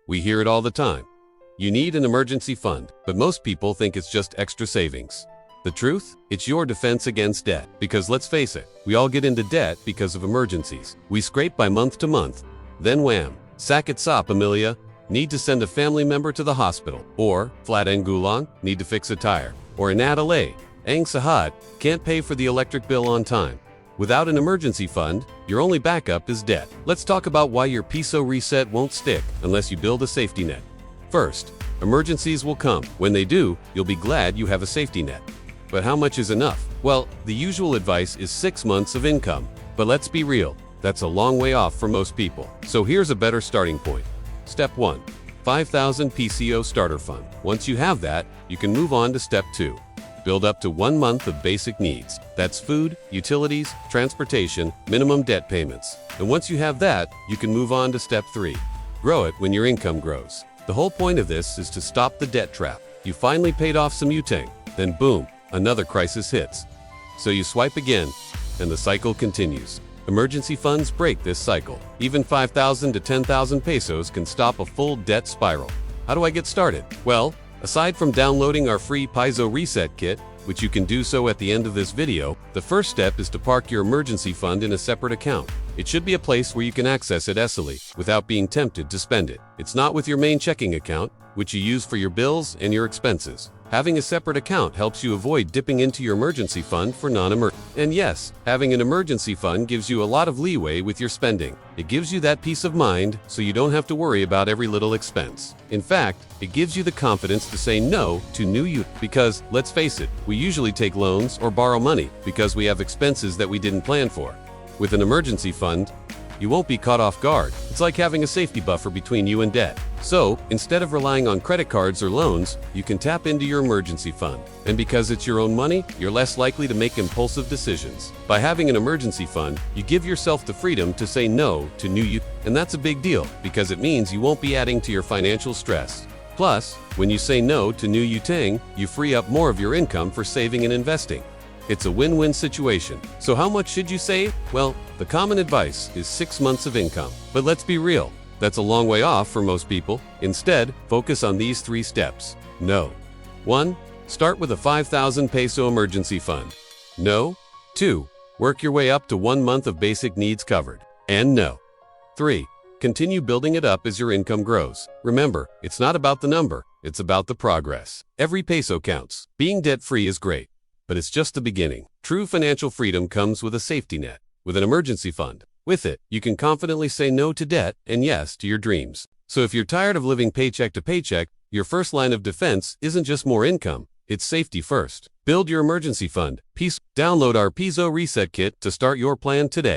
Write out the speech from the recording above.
We hear it all the time. You need an emergency fund, but most people think it's just extra savings. The truth? It's your defense against debt. Because let's face it, we all get into debt because of emergencies. We scrape by month to month. Then wham! Sakit sa pamilya, need to send a family member to the hospital. Or, flat ang gulang, need to fix a tire. Or inadalay, ang sahad, can't pay for the electric bill on time. Without an emergency fund, your only backup is debt. Let's talk about why your Piso reset won't stick unless you build a safety net. First, emergencies will come. When they do, you'll be glad you have a safety net. But how much is enough? Well, the usual advice is 6 months of income. But let's be real, that's a long way off for most people. So here's a better starting point. Step 1. 5,000 PCO Starter Fund. Once you have that, you can move on to Step 2. Build up to 1 month of basic needs. That's food, utilities, transportation, minimum debt payments. And once you have that, you can move on to Step 3. Grow it when your income grows. The whole point of this is to stop the debt trap. You finally paid off some Utang, then boom, another crisis hits. So you swipe again, and the cycle continues. Emergency funds break this cycle. Even 5,000 to 10,000 pesos can stop a full debt spiral. How do I get started? Well, aside from downloading our free Piso Reset Kit, which you can do so at the end of this video, the first step is to park your emergency fund in a separate account. It should be a place where you can access it easily, without being tempted to spend it. It's not with your main checking account, which you use for your bills and your expenses. Having a separate account helps you avoid dipping into your emergency fund for non-emergency. And yes, having an emergency fund gives you a lot of leeway with your spending. It gives you that peace of mind so you don't have to worry about every little expense. In fact, it gives you the confidence to say no to new use. Because, let's face it, we usually take loans or borrow money because we have expenses that we didn't plan for. With an emergency fund, you won't be caught off guard. It's like having a safety buffer between you and debt. So, instead of relying on credit cards or loans, you can tap into your emergency fund. And because it's your own money, you're less likely to make impulsive decisions. By having an emergency fund, you give yourself the freedom to say no to new use. And that's a big deal, because it means you won't be adding to your financial stress. Plus, when you say no to new Utang, you free up more of your income for saving and investing. It's a win-win situation. So how much should you save? Well, the common advice is 6 months of income. But let's be real, that's a long way off for most people. Instead, focus on these 3 steps. No. 1. Start with a 5,000 peso emergency fund. No. 2. Work your way up to 1 month of basic needs covered. And no. 3. Continue building it up as your income grows. Remember, it's not about the number, it's about the progress. Every peso counts. Being debt-free is great, but it's just the beginning. True financial freedom comes with a safety net, with an emergency fund. With it, you can confidently say no to debt and yes to your dreams. So if you're tired of living paycheck to paycheck, your first line of defense isn't just more income, it's safety first. Build your emergency fund. Download our Piso Reset Kit to start your plan today.